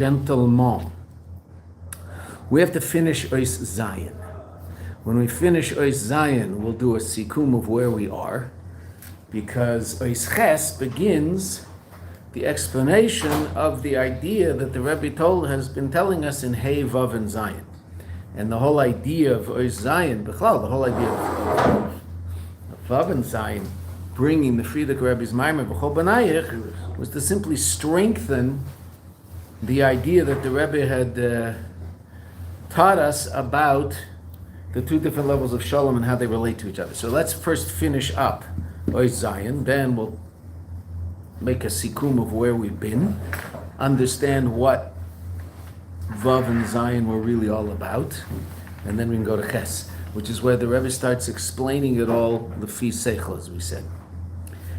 Gentlemen, we have to finish Ois Zion. When we finish Ois Zion, we'll do a sikum of where we are, because Ois Ches begins the explanation of the idea that the Rabbi has been telling us in Hey, Vav, and Zion. And the whole idea of Ois Zion, the whole idea of Vav and Zion, bringing the Frierdiker Rebbe's Maimer B'chol Banayich, was to simply strengthen the idea that the Rebbe had taught us about the two different levels of Shalom and how they relate to each other. So let's first finish up Ois Zion, then we'll make a sikum of where we've been, understand what Vav and Zion were really all about, and then we can go to Ches, which is where the Rebbe starts explaining it all, Lefi Seichel, as we said.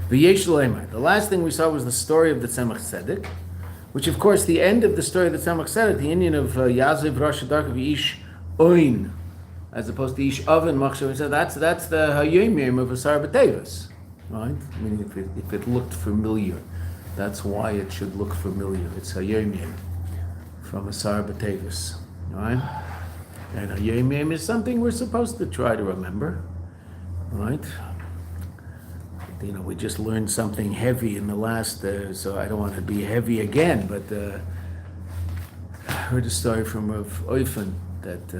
V'yesh Leimar. The last thing we saw was the story of the Tzemach Tzedek, which, of course, the end of the story of the Tzemach Tzedek, the Indian of Yaziv Rosh Hadarka v'Ish Oin, as opposed to Ish Oven Machshav, so that's the Hayomim of Asar B'Tevis, right? I mean, if it looked familiar, that's why it should look familiar. It's Hayomim from Asar B'Tevis, right? And Hayomim is something we're supposed to try to remember, right? You know, we just learned something heavy in the last, so I don't want to be heavy again, but I heard a story from Rav Oifen that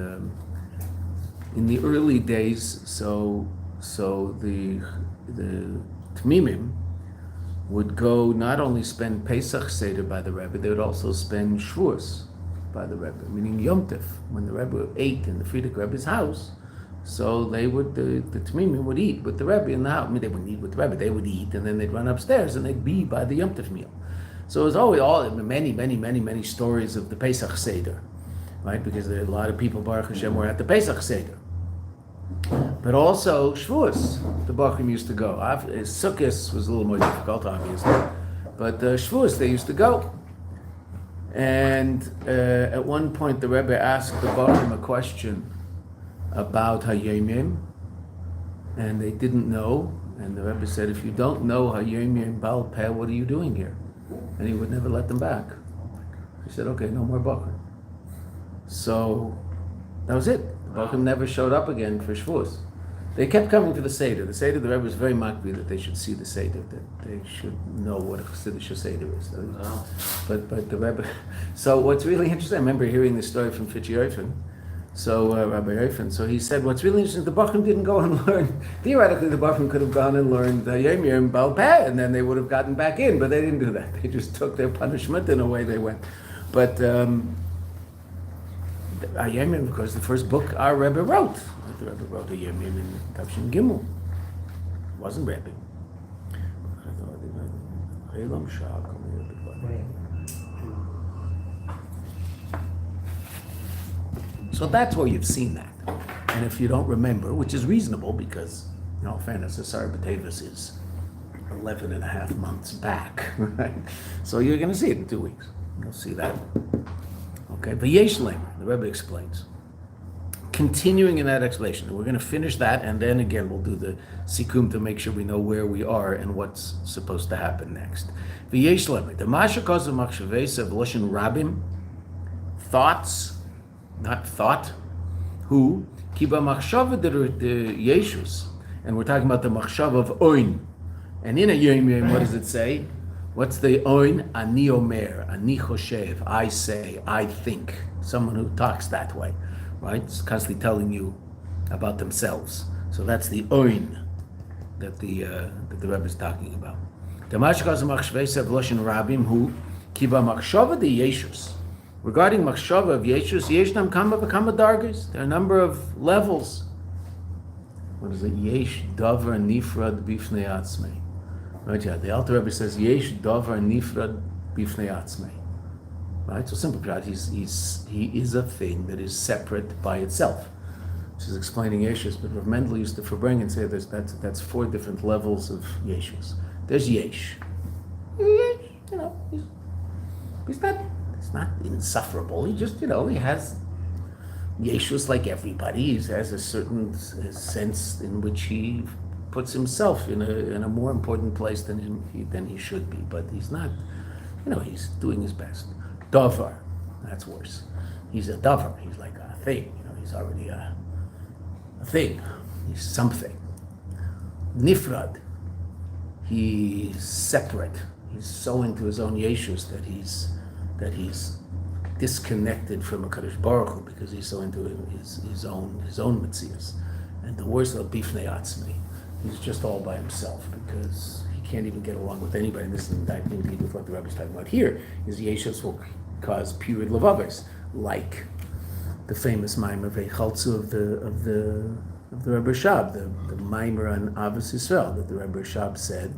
in the early days, so the Tmimim would go not only spend Pesach Seder by the Rebbe, they would also spend Shavuos by the Rebbe, meaning Yom Tov, when the Rebbe ate in the Frierdiker Rebbe's house. So they would, the Tmimim would eat with the Rebbe in the house. I mean, they wouldn't eat with the Rebbe, they would eat, and then they'd run upstairs and they'd be by the Yom Tov meal. So it was always many stories of the Pesach Seder, right? Because there are a lot of people, Baruch Hashem, were at the Pesach Seder. But also Shavuos, the Bachrim used to go. Sukkot was a little more difficult, obviously. But Shavuos, they used to go. And at one point, the Rebbe asked the Bachrim a question about Hayomim, and they didn't know. And the Rebbe said, if you don't know Hayomim Baal Peh, what are you doing here? And he would never let them back. He said, okay, no more Bachrim. So that was it. The Bachrim never showed up again for Shavuos. They kept coming to the Seder. The Seder, the Rebbe was very makbid that they should see the Seder, that they should know what a Chassidus Seder is. Oh. But the Rebbe, so what's really interesting, I remember hearing this story from Fitchi Oifen, Rabbi Oifen, so he said, what's really interesting, the Bachrim didn't go and learn, theoretically the Bachrim could have gone and learned Yomir and Baal Peh, and then they would have gotten back in, but they didn't do that. They just took their punishment and away they went. But Yomir, because the first book our Rebbe wrote, the Rebbe wrote a Yomir in Tavshin Gimel. It wasn't Rebbe. So that's where you've seen that. And if you don't remember, which is reasonable because, in all fairness, Asar B'Tevis is 11 and a half months back, right? So you're going to see it in 2 weeks. You'll see that. Okay, V'yesh Leimar, the Rebbe explains. Continuing in that explanation, we're going to finish that, and then again we'll do the sikum to make sure we know where we are and what's supposed to happen next. V'yesh Leimar, the Mashakos of Machshavesa of Loshen Rabim, thoughts, not thought, who, Kiba Machshava de Yeshus, and we're talking about the Machshava of Oin. And in a Yom, what does it say? What's the Oin? Ani Omer, Ani Choshev, I say, I think. Someone who talks that way, right? It's constantly telling you about themselves. So that's the Oin that the Rebbe is talking about. The Mashkas Machshvesa of Loshen Rabim, who, Kiba Machshava de Yeshus. Regarding Machshava of Yeshus, Yeshnam Kama V'Kama Dargas. There are a number of levels. What is it? Yesh Davar Nifrad Bifnei Atzmei. Right, yeah. The Alter Rebbe says Yesh Davar Nifrad Bifnei Atzmei. Right, so simple, he is a thing that is separate by itself. This is explaining Yeshus, but Rav Mendel used to forbring and say that's 4 different levels of Yeshus. There's Yesh. You know, he's not insufferable. He just, he has Yeshus like everybody. He has a certain sense in which he puts himself in a more important place than he should be. But he's not, he's doing his best. Davar. that's worse. He's a davar. He's like a thing. He's already a thing. He's something. Nifrad. He's separate. He's so into his own yeshus that he's disconnected from a Kadosh Baruch Hu because he's so into his own metzius. And the worst of bifnei atzmi, he's just all by himself because he can't even get along with anybody. And this is I think with what the Rabbi's talking about here. His yeshus will cause period levavis, like the famous Maimer Veichaltzu of the Rabbi Shab, the Maimer on Avos Yisrael that the Rabbi Shab said.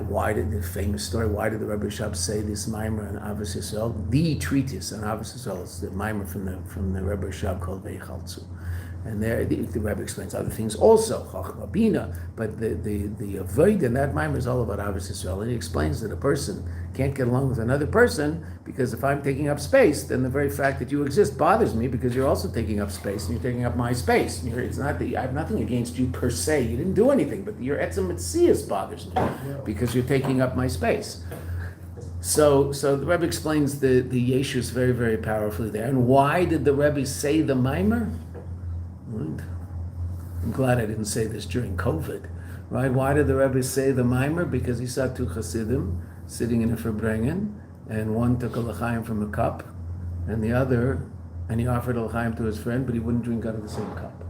Why did the famous story? Why did the Rabbi Shab say this Maimer on Avos Yisrael? The treatise on Avos Yisrael is the Maimer from the Rabbi Shab called Veichaltzu. And there, the Rebbe explains other things also, Chachma Bina, but the avoid in that Maimer is all about Avos Yisrael. And he explains that a person can't get along with another person because if I'm taking up space, then the very fact that you exist bothers me because you're also taking up space and you're taking up my space. It's not that I have nothing against you per se. You didn't do anything, but your etzem metzias bothers me because you're taking up my space. So the Rebbe explains the Yeshus very, very powerfully there. And why did the Rebbe say the Maimer? Right. I'm glad I didn't say this during COVID, right? Why did the Rebbe say the Maimer? Because he saw two Chassidim sitting in a Farbrengen, and one took a l'chaim from a cup, and the other, and he offered a l'chaim to his friend, but he wouldn't drink out of the same cup.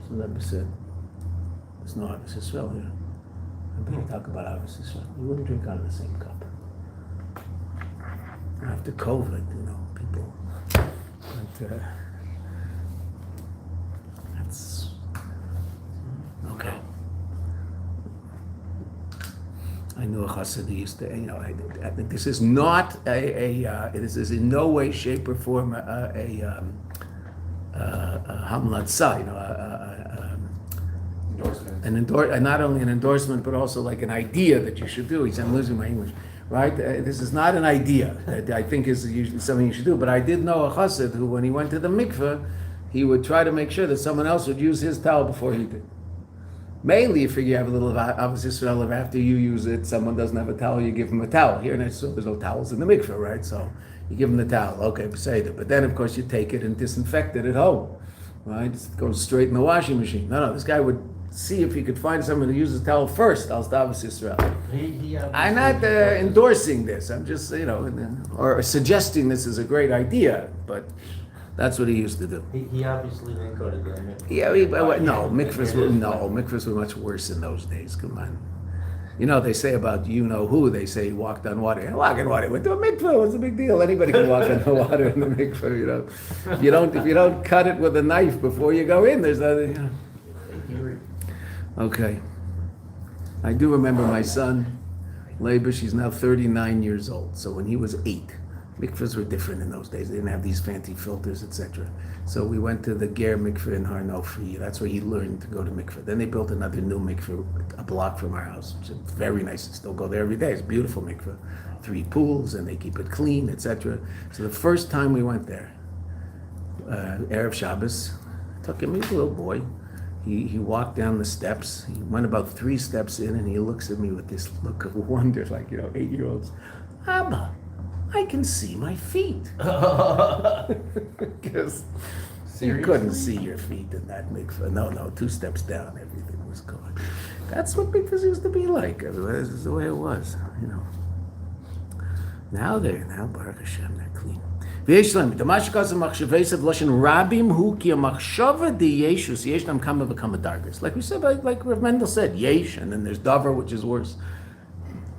So the Rebbe said, "There's no Avos Yisrael here. I'm going to talk about Avos Yisrael. You wouldn't drink out of the same cup." After COVID, people. But, that's okay. I knew a Chassid used to, I think this is not this is in no way, shape, or form a hamlatza, endorsement. Not only an endorsement, but also like an idea that you should do. I'm losing my English, right? This is not an idea that I think is usually something you should do, but I did know a Chassid who, when he went to the mikveh, he would try to make sure that someone else would use his towel before he did. Mainly, if you have a little Avos Yisrael, if after you use it, someone doesn't have a towel, you give him a towel. Here in Israel, there's no towels in the mikveh, right? So you give him the towel. Okay, beseder. But then, of course, you take it and disinfect it at home, right? It goes straight in the washing machine. No, this guy would see if he could find someone to use his towel first. Al Avos Yisrael. I'm not endorsing this. I'm just, or suggesting this is a great idea, but that's what he used to do. He obviously didn't go to the mikveh. Yeah, mikvahs were much worse in those days. Come on. They say about who, they say he walked on water. Walk on water. Went to a mikvah. What's the big deal? Anybody can walk on the water in the mikvah, If you don't cut it with a knife before you go in, there's nothing, Okay. I do remember my son, Leibush, he's now 39 years old. So when he was 8, mikvahs were different in those days. They didn't have these fancy filters, etc. So we went to the Ger mikvah in Har Nofi. That's where he learned to go to mikvah. Then they built another new mikvah a block from our house, which is very nice. I still go there every day. It's a beautiful mikvah. 3 pools, and they keep it clean, etc. So the first time we went there, Erev Shabbos, took him, he was a little boy. He walked down the steps. He went about 3 steps in, and he looks at me with this look of wonder, like 8-year-olds. Abba, I can see my feet. Because you couldn't see your feet in that mikveh. No, 2 steps down, everything was gone. That's what mikvahs used to be like. This is the way it was, Now Baruch Hashem, they're clean. ויש להם, דמשקה זה מחשבי סב לשון רבים הוא כי המחשבה די ישוס, יש them kama v'kama dargos. Like we said, like Rav Mendel said, yesh, and then there's davar, which is worse.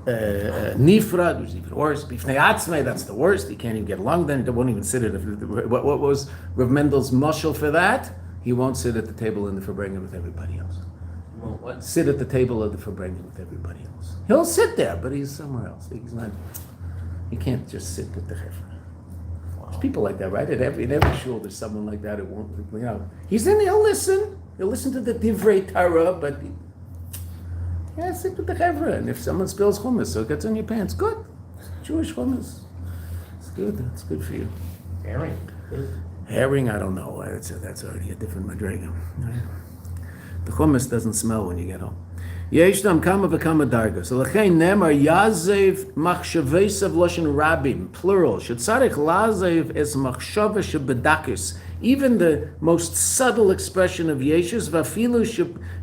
Nifrad, which is even worse. Bifnei atzmei, that's the worst. You can't even get along then. He won't even sit at what was Rav Mendel's mashal for that? He won't sit at the table in the Farbrengen with everybody else. Well, what? Sit at the table of the Farbrengen with everybody else. He'll sit there, but he's somewhere else. He's not. You can't just sit at the Chefra. There's people like that, right? In every shul, there's someone like that. It won't, He's in. He'll listen. He'll listen to the divrei Torah, but sit with the chevra. And if someone spills hummus, so it gets on your pants, good. Jewish hummus. It's good. It's good for you. Herring, I don't know. That's already a different madrega. Right? The hummus doesn't smell when you get home. Yeshnam kama v'kama darga. So l'chein nemar yazev machshavesav loshen rabim, plural. Shetzarech lazev es machshava shebedakis. Even the most subtle expression of Yeshus, vafilu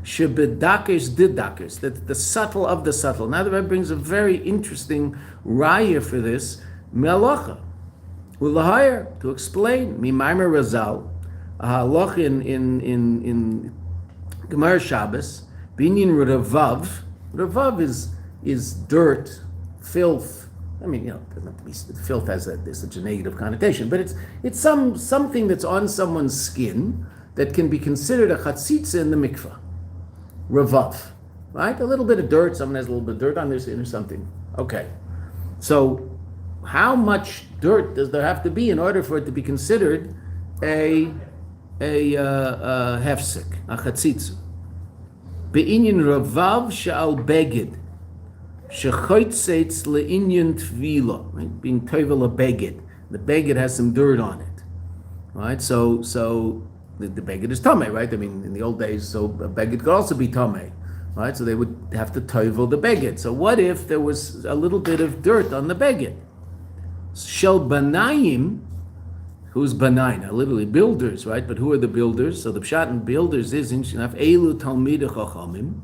shebedakis didakis, that the subtle of the subtle. Now the Rebbe brings a very interesting raya for this, me'alacha, ulahayr, to explain, mimaimer razal, a halach in Gemara Shabbos, binyan ravav. Ravav is dirt, filth. I mean, doesn't have to be, filth has such a negative connotation, but it's something that's on someone's skin that can be considered a chatzitza in the mikvah. Ravav, right? A little bit of dirt. Someone has a little bit of dirt on their skin or something. Okay, so how much dirt does there have to be in order for it to be considered a hefsek, a chatzitza? Be'inyan ravav she'al beged. Shechoitzeitz le'inyan tvila, right? Being tovel a beged. The beged has some dirt on it, right? So the beged is tamei, right? I mean, in the old days, so a beged could also be tamei, right? So they would have to tovel the beged. So what if there was a little bit of dirt on the beged? Shel banayim, who's banai? Now, literally builders, right? But who are the builders? So the pshat in builders is in Shinaf Elu Talmidei Chachamim.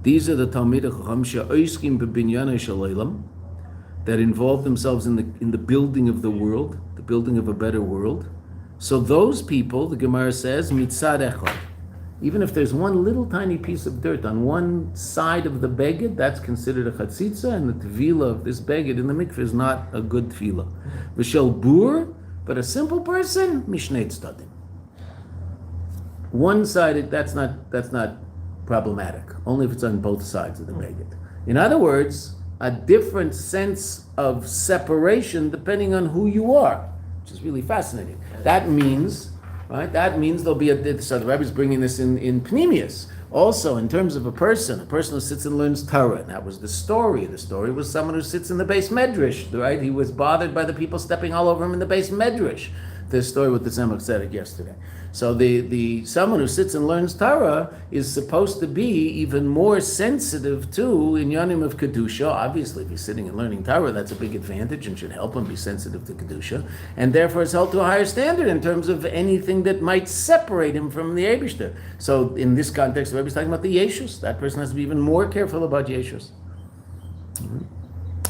These are the Talmidei Chacham she'oskim b'binyanei shel olam, that involve themselves in the building of the world, the building of a better world. So those people, the Gemara says, mitzad echad, even if there's one little tiny piece of dirt on one side of the beged, that's considered a chatzitza, and the tefillah of this beged in the mikveh is not a good tefillah. V'shel bur, but a simple person, mishnei tzdadim. One-sided, that's not problematic, only if it's on both sides of the beged. In other words, a different sense of separation depending on who you are, which is really fascinating. That means, right? That means there'll be so the Rabbi is bringing this in Pnimius. Also, in terms of a person who sits and learns Torah, and that was the story. The story was someone who sits in the base medrash, right? He was bothered by the people stepping all over him in the base medrash. The story with the Tzemach Tzedek yesterday. So the someone who sits and learns Torah is supposed to be even more sensitive to inyanim of kedusha. Obviously, if he's sitting and learning Torah, that's a big advantage and should help him be sensitive to kedusha, and therefore is held to a higher standard in terms of anything that might separate him from the Eibishter. So in this context, the Rabbi is talking about the yeshus. That person has to be even more careful about yeshus.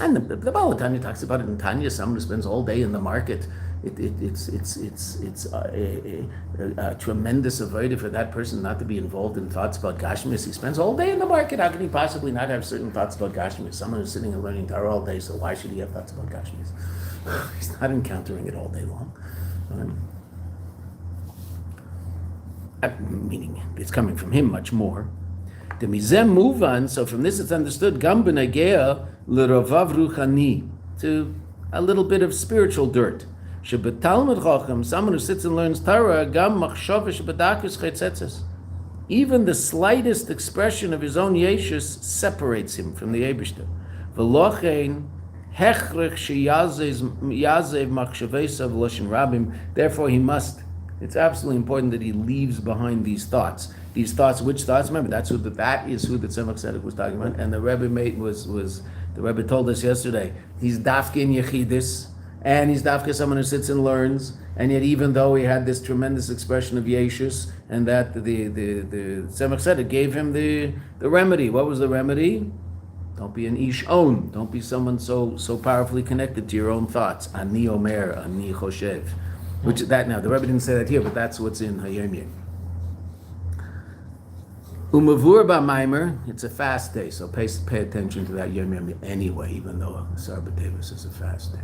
And the Baal Tanya talks about it in Tanya. Someone who spends all day in the market. It's a tremendous avodah for that person not to be involved in thoughts about Gashmis. He spends all day in the market. How can he possibly not have certain thoughts about Gashmis? Someone who's sitting and learning Torah all day, so why should he have thoughts about Gashmis? He's not encountering it all day long. Meaning, it's coming from him much more. The mizem move on. So from this, it's understood gam b'nagea l'ravav ruchani, to a little bit of spiritual dirt. Shebetalmud chacham, someone who sits and learns Torah, gam machshava shebedakis chetzetzes. Even the slightest expression of his own yeshus separates him from the Eibishter. V'lochein hechrech sheyazev machshavesav loshen rabim. Therefore, he must. It's absolutely important that he leaves behind these thoughts. These thoughts, which thoughts? Remember, that is who the Tzemach Tzedek was talking about. And the Rebbe the Rebbe told us yesterday. He's dafke in yechidus. And he's dafka someone who sits and learns, and yet even though he had this tremendous expression of yeshus, and that the Tzemach Tzedek gave him the remedy. What was the remedy? Don't be an ish on. Don't be someone so powerfully connected to your own thoughts. Ani omer, ani choshev. Which that now the Rebbe didn't say that here, but that's what's in Hayom Yom. Umavur ba'maimer, it's a fast day, so pay attention to that Yom Yom anyway, even though Sarbat Davis is a fast day.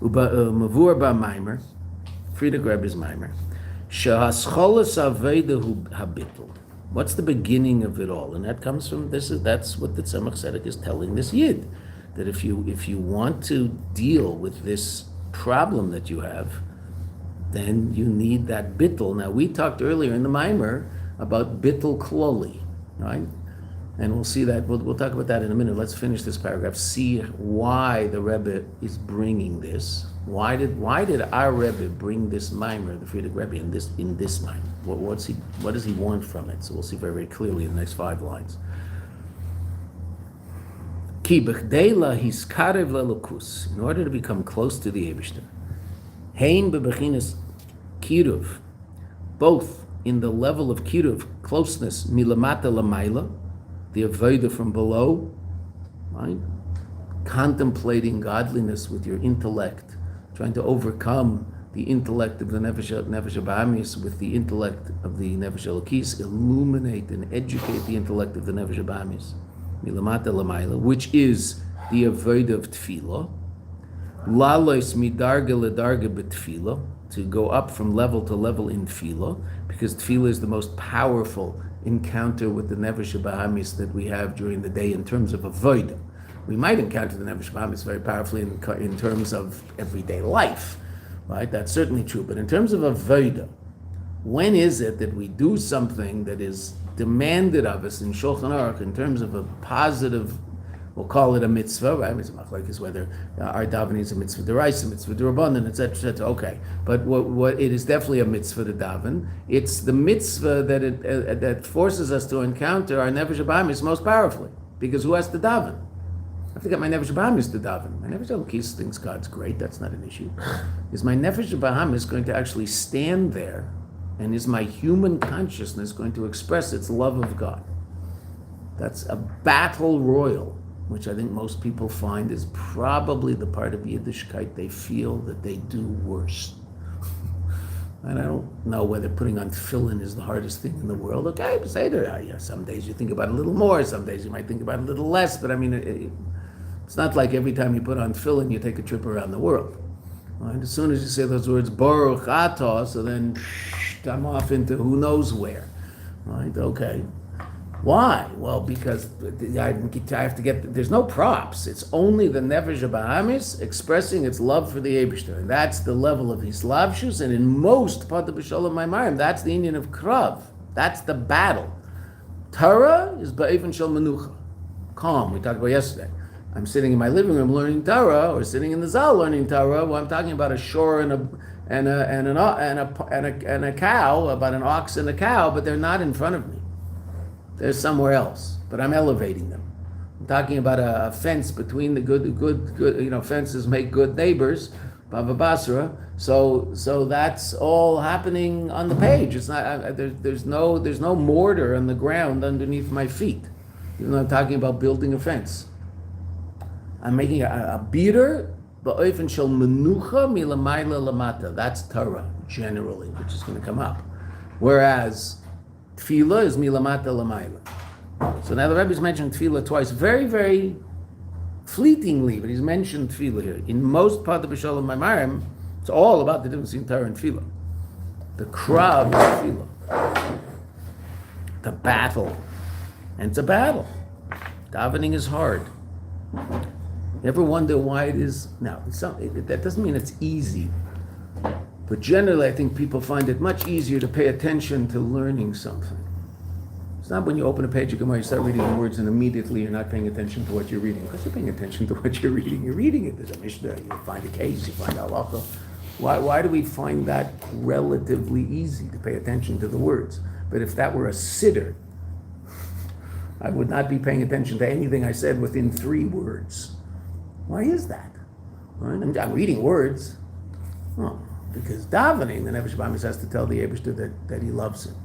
Mavur ba'maimer, Friedrich Rebbe's maimer. Shehascholas avedahu habitl. What's the beginning of it all? And that comes from that's what the Tzemach Tzedek is telling this yid, that if you want to deal with this problem that you have, then you need that bittul. Now we talked earlier in the maimer about bittul kloli, right? And we'll see that, we'll talk about that in a minute. Let's finish this paragraph, see why the Rebbe is bringing this. Why did our Rebbe bring this mimer, the Frierdiker Rebbe, in this mimer? What does he want from it? So we'll see very, very clearly in the next 5 lines. Ki b'chdei hiskarev lelukus, in order to become close to the Eibishter, hein bebechinas kiruv, both in the level of kiruv, closeness, milamata lamayla, the avodah from below, right? Contemplating godliness with your intellect, trying to overcome the intellect of the nefesh habahamis with the intellect of the nefesh elokis, illuminate and educate the intellect of the nefesh habahamis, milamata lamayla, which is the avodah of tefillah, lalos midarga ledarga betefillah, to go up from level to level in tefillah, because tefillah is the most powerful encounter with the nefesh habahamis that we have during the day in terms of avodah. We might encounter the nefesh habahamis very powerfully in terms of everyday life, right? That's certainly true. But in terms of avodah, when is it that we do something that is demanded of us in Shulchan Aruch in terms of a positive, we'll call it a mitzvah, right? It's like is whether our davening is a mitzvah deraisa, mitzvah derabanan, etc., etc. Okay, but what it is definitely a mitzvah to daven. It's the mitzvah that forces us to encounter our nefesh habahamis most powerfully, because who has to daven? I have to get my nefesh habahamis to daven. My nefesh elokis thinks God's great. That's not an issue. Is my nefesh habahamis going to actually stand there, and is my human consciousness going to express its love of God? That's a battle royal, which I think most people find is probably the part of Yiddishkeit they feel that they do worst. And I don't know whether putting on tefillin is the hardest thing in the world. Okay, say there, yeah, some days you think about it a little more, some days you might think about it a little less, but I mean, it's not like every time you put on tefillin, you take a trip around the world. Right? As soon as you say those words, Baruch Atah, so then I'm off into who knows where. Right? Okay. Why? Well, because I have to get, there's no props. It's only the nefesh habahamis expressing its love for the Eibishter. And that's the level of hislavshus, and in most Poda besholom maimarim, that's the Indian of krav. That's the battle. Torah is ba'evan shel menucha. Calm, we talked about yesterday. I'm sitting in my living room learning Torah, or sitting in the zal learning Torah. Well, I'm talking about a shore and a cow, about an ox and a cow, but they're not in front of me. They're somewhere else, but I'm elevating them. I'm talking about a fence between the good, fences make good neighbors, Bava Basra. So that's all happening on the page. It's not, there's no mortar on the ground underneath my feet. Even though I'm talking about building a fence. I'm making a beater, ba'ofen shel menucha milamayla lamata. That's Torah, generally, which is going to come up. Whereas tefillah is milamata lamayla. So now the Rebbe's mentioned tefillah twice, very, very fleetingly, but he's mentioned tefillah here. In most Poda besholom maimarim, it's all about the difference between Torah and tefillah. The krav is tefillah. The battle. And it's a battle. Davening is hard. You ever wonder why it is? Now, that doesn't mean it's easy. But generally, I think people find it much easier to pay attention to learning something. It's not when you open a page of Gemara, you start reading the words, and immediately you're not paying attention to what you're reading. Because you're paying attention to what you're reading. You're reading it. There's a Mishnah, you find a case, you find halacha. Why do we find that relatively easy to pay attention to the words? But if that were a sitter, I would not be paying attention to anything I said within 3 words. Why is that? Right? I'm reading words. Oh. Because davening, the nefesh habahamis has to tell the Eibishter that he loves him.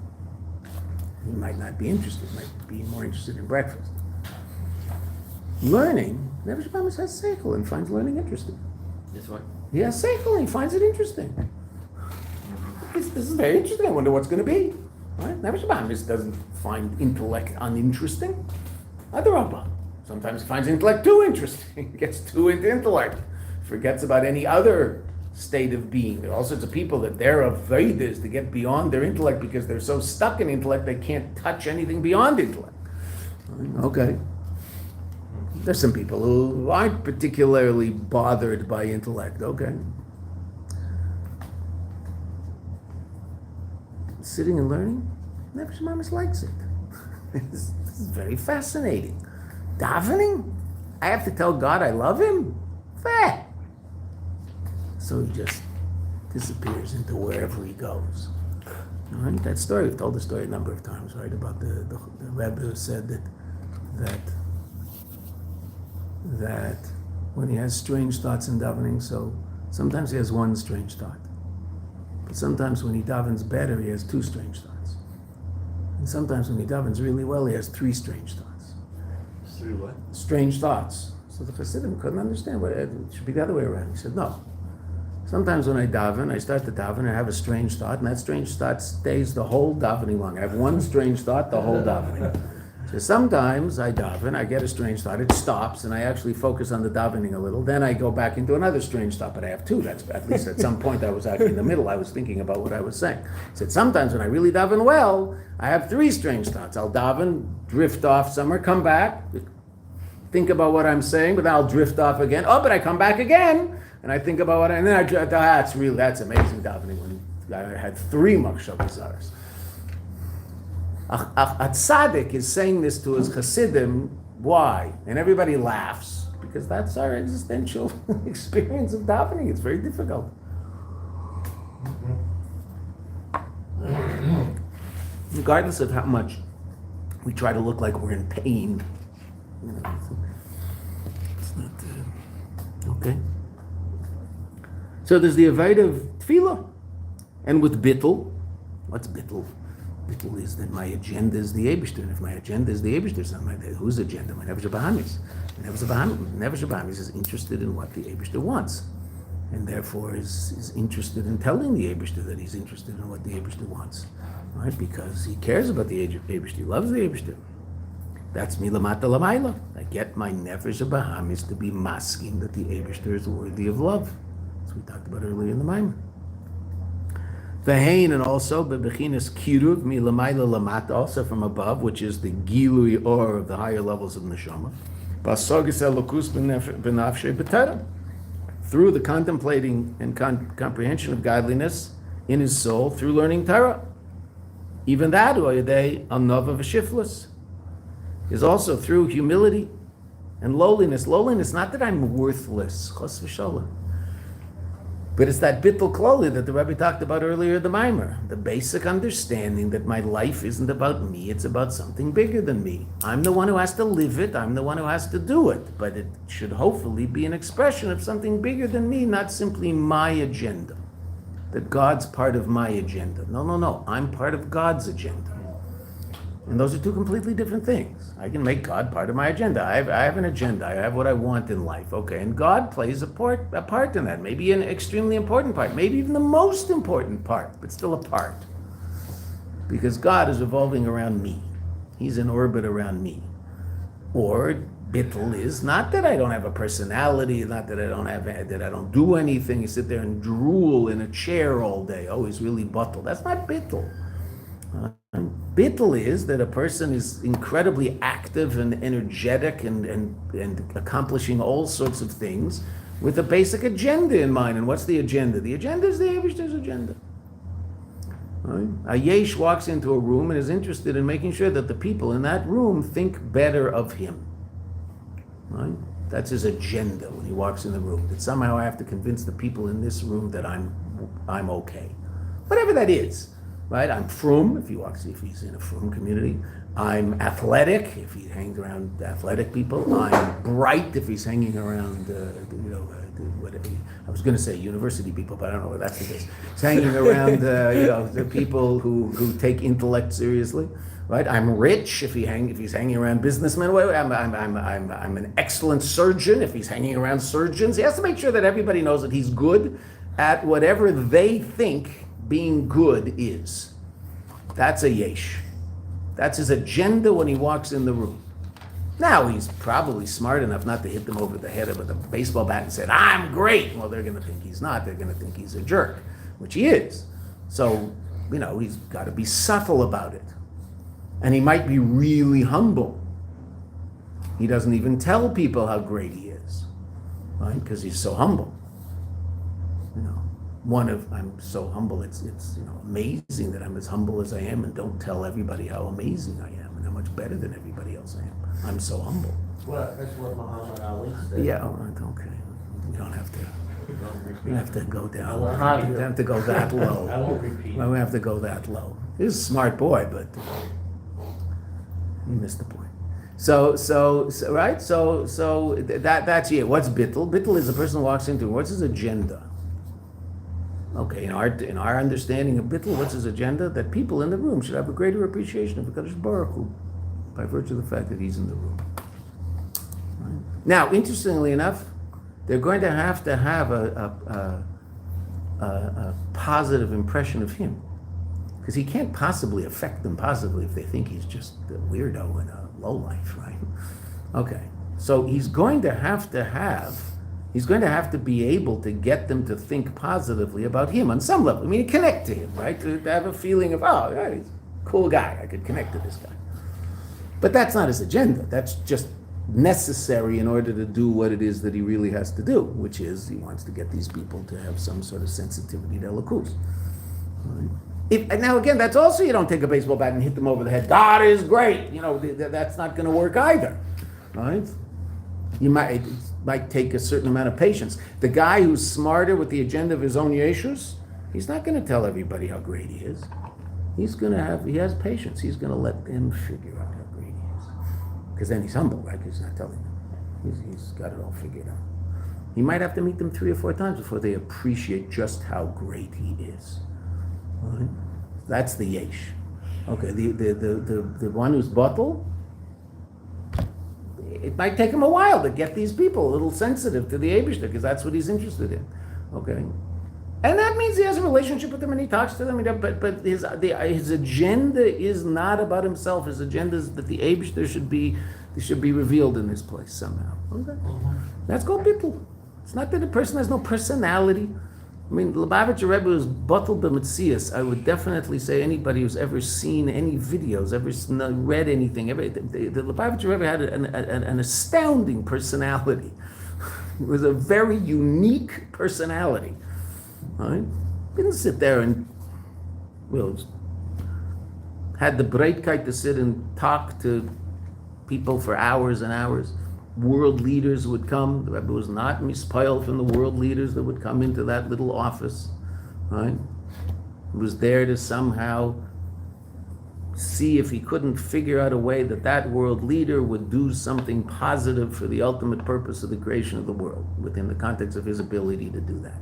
He might not be interested, might be more interested in breakfast. Learning, nefesh habahamis has seichel and finds learning interesting. This one? He has seichel and he finds it interesting. This is very interesting. I wonder what's going to be. Right? Nefesh habahamis doesn't find intellect uninteresting. Adarabah. Sometimes he finds intellect too interesting. He gets too into intellect. Forgets about any other state of being. There are all sorts of people that their avodah is to get beyond their intellect because they're so stuck in intellect they can't touch anything beyond intellect. Okay. There's some people who aren't particularly bothered by intellect. Okay. Sitting and learning, nefesh habahamis likes it. This is very fascinating. Davening? I have to tell God I love him? Fair. So he just disappears into wherever he goes. All right, that story, we've told the story a number of times, right? About the Rabbi who said that when he has strange thoughts in davening, so sometimes he has one strange thought. But sometimes when he davens better, he has two strange thoughts. And sometimes when he davens really well, he has three strange thoughts. Three what? Strange thoughts. So the Chassidim couldn't understand what it should be the other way around. He said, no. Sometimes when I start to daven, I have a strange thought, and that strange thought stays the whole davening long. I have one strange thought the whole davening. So sometimes I daven, I get a strange thought, it stops, and I actually focus on the davening a little. Then I go back into another strange thought, but I have two. That's at least at some point I was actually in the middle. I was thinking about what I was saying. He said sometimes when I really daven well, I have three strange thoughts. I'll daven, drift off somewhere, come back, think about what I'm saying, but then I'll drift off again. Oh, but I come back again. And I think about what, and then that's amazing davening when I had three Machshavas. A tzaddik is saying this to his Chassidim. Why? And everybody laughs because that's our existential experience of davening. It's very difficult. Regardless of how much we try to look like we're in pain, it's not okay. So there's the avodah of tefillah, and with bittul, what's bittul? Bittul is that my agenda is the Eibishter, and if my agenda is the Eibishter, it's not whose agenda? My Nefesh Bahamis. Nefesh Bahamis is interested in what the Eibishter wants, and therefore is interested in telling the Eibishter that he's interested in what the Eibishter wants, right? Because he cares about the Eibishter, he loves the Eibishter. That's milamata lamayla. I get my Nefesh Bahamis to be masking that the Eibishter is worthy of love. We talked about earlier in the Maimon. V'hein, and also bebechinas kiruv milamayla lamata, also from above, which is the gilui or of the higher levels of neshama. Basogis elokus benafshe b'Torah, through the contemplating and comprehension of godliness in his soul through learning Torah. Even that oyedei anova v'shiflus is also through humility and lowliness. Lowliness, not that I'm worthless, chos v'sholom. But it's that bittul kloli that the Rabbi talked about earlier in the Maimer. The basic understanding that my life isn't about me, it's about something bigger than me. I'm the one who has to live it, I'm the one who has to do it. But it should hopefully be an expression of something bigger than me, not simply my agenda. That God's part of my agenda. No, I'm part of God's agenda. And those are two completely different things. I can make God part of my agenda. I have an agenda. I have what I want in life. Okay, and God plays a part in that. Maybe an extremely important part. Maybe even the most important part, but still a part. Because God is revolving around me. He's in orbit around me. Or bittul is not that I don't have a personality, not that I don't do anything. You sit there and drool in a chair all day. Oh, he's really buttle. That's not bittul. Bittul is that a person is incredibly active and energetic and accomplishing all sorts of things with a basic agenda in mind. And what's the agenda? The agenda is the Eibishter's agenda. Right? A yesh walks into a room and is interested in making sure that the people in that room think better of him. Right? That's his agenda when he walks in the room. That somehow I have to convince the people in this room that I'm okay. Whatever that is. Right? I'm frum if he's in a frum community. I'm athletic if he hangs around athletic people. I'm bright if he's hanging around, whatever. I was going to say university people, but I don't know what that's the case. He's hanging around, the people who take intellect seriously. Right? I'm rich if he's hanging around businessmen. I'm an excellent surgeon if he's hanging around surgeons. He has to make sure that everybody knows that he's good at whatever they think being good is. That's a yesh. That's his agenda when he walks in the room. Now, he's probably smart enough not to hit them over the head with a baseball bat and say, I'm great. Well, they're going to think he's not. They're going to think he's a jerk, which he is. So, he's got to be subtle about it. And he might be really humble. He doesn't even tell people how great he is, right? Because he's so humble. I'm so humble, it's amazing that I'm as humble as I am and don't tell everybody how amazing I am and how much better than everybody else I am. I'm so humble. Well, that's what Muhammad Ali said. Yeah, okay. You don't have to. You have to go down. won't You repeat. have to go that low. I won't repeat. Well, we have to go that low. He's a smart boy, but you missed the point. So that's it. What's bittul? Bittul is a person who walks into. What's his agenda? Okay, in our understanding of bittul, what's his agenda? That people in the room should have a greater appreciation of Hakadosh Baruch Hu by virtue of the fact that he's in the room. Right? Now, interestingly enough, they're going to have a positive impression of him, because he can't possibly affect them positively if they think he's just a weirdo and a lowlife, right? Okay, so he's going to have to be able to get them to think positively about him on some level. I mean, connect to him, right? To have a feeling of, oh, yeah, he's a cool guy. I could connect to this guy. But that's not his agenda. That's just necessary in order to do what it is that he really has to do, which is he wants to get these people to have some sort of sensitivity to Elokus. Right? Now again, that's also, you don't take a baseball bat and hit them over the head. God is great. That's not going to work either. Right? It might take a certain amount of patience. The guy who's smarter with the agenda of his own Yeshus, he's not going to tell everybody how great he is. He has patience. He's going to let them figure out how great he is. Because then he's humble, right? Because he's not telling them. He's got it all figured out. He might have to meet them 3 or 4 times before they appreciate just how great he is. Right? That's the yesh. Okay, the one who's batel, it might take him a while to get these people a little sensitive to the Eibishter, because that's what he's interested in. Okay, and that means he has a relationship with them and he talks to them. But his agenda is not about himself. His agenda is that the Eibishter should be revealed in this place somehow. Okay, that's called bittul. It's not that the person has no personality. I mean, Lubavitcher Rebbe was batel b'metzias. I would definitely say anybody who's ever seen any videos, ever read anything, the Lubavitcher Rebbe had an astounding personality. It was a very unique personality. Right? He didn't sit there and had the breitkeit to sit and talk to people for hours and hours. World leaders would come. The Rebbe was not mispoiled from the world leaders that would come into that little office, right? He was there to somehow see if he couldn't figure out a way that world leader would do something positive for the ultimate purpose of the creation of the world, within the context of his ability to do that.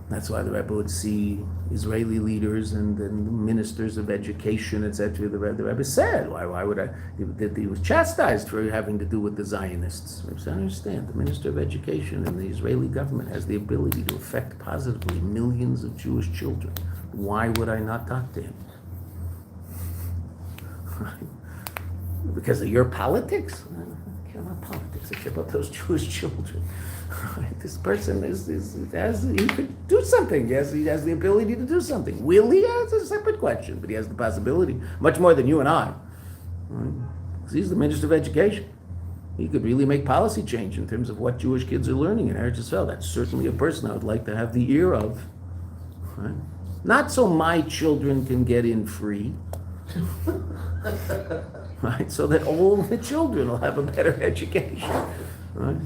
That's why the Rebbe would see Israeli leaders and ministers of education, etc. The Rebbe said, why would I? That he was chastised for having to do with the Zionists. The Rebbe said, I understand. The minister of education in the Israeli government has the ability to affect positively millions of Jewish children. Why would I not talk to him? Because of your politics? I don't care about politics. I care about those Jewish children. This person he could do something. He has the ability to do something. Will he? That's a separate question, but he has the possibility, much more than you and I. Right? He's the Minister of Education. He could really make policy change in terms of what Jewish kids are learning in Eretz Yisrael. That's certainly a person I would like to have the ear of. Right? Not so my children can get in free. Right? So that all the children will have a better education. Right?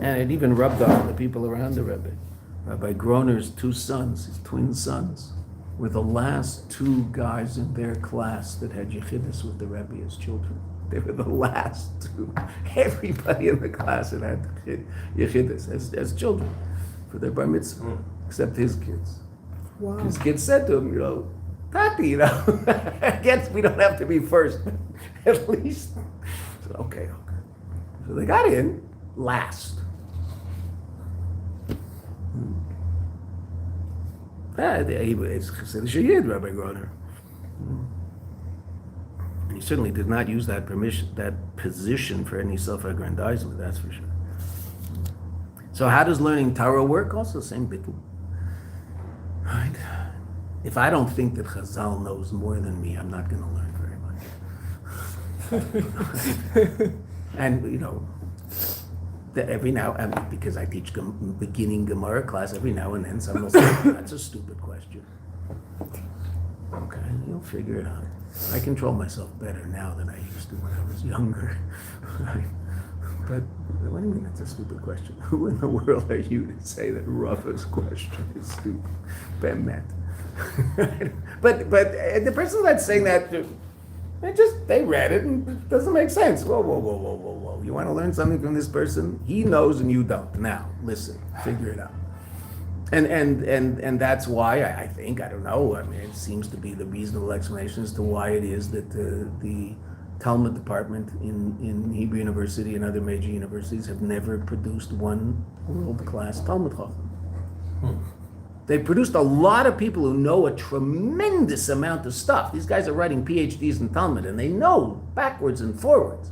And it even rubbed off on the people around the Rebbe. Rabbi Groner's 2 sons, his twin sons, were the last 2 guys in their class that had Chassidus with the Rebbe as children. They were the last 2. Everybody in the class had Chassidus as children for their bar mitzvah, except his kids. Wow. His kids said to him, Tati, I guess we don't have to be first, but at least. So, okay. So they got in last. It's Chassidus Yid, Rabbi Groner. And he certainly did not use that position for any self-aggrandizement, that's for sure. So how does learning Torah work? Also, same bittul. Right? If I don't think that Chazal knows more than me, I'm not going to learn very much. And, that every now and then, because I teach beginning Gemara class, every now and then someone will say, that's a stupid question. Okay, you'll figure it out. I control myself better now than I used to when I was younger. Right? But what do you mean that's a stupid question? Who in the world are you to say that Rava's question is stupid? Bemet. but the person that's saying that, they read it and it doesn't make sense. Whoa. You want to learn something from this person? He knows and you don't. Now, listen, figure it out. And that's why I think, I don't know, I mean, it seems to be the reasonable explanation as to why it is that the Talmud department in Hebrew University and other major universities have never produced one world-class Talmud Chacham. They've produced a lot of people who know a tremendous amount of stuff. These guys are writing PhDs in Talmud and they know backwards and forwards.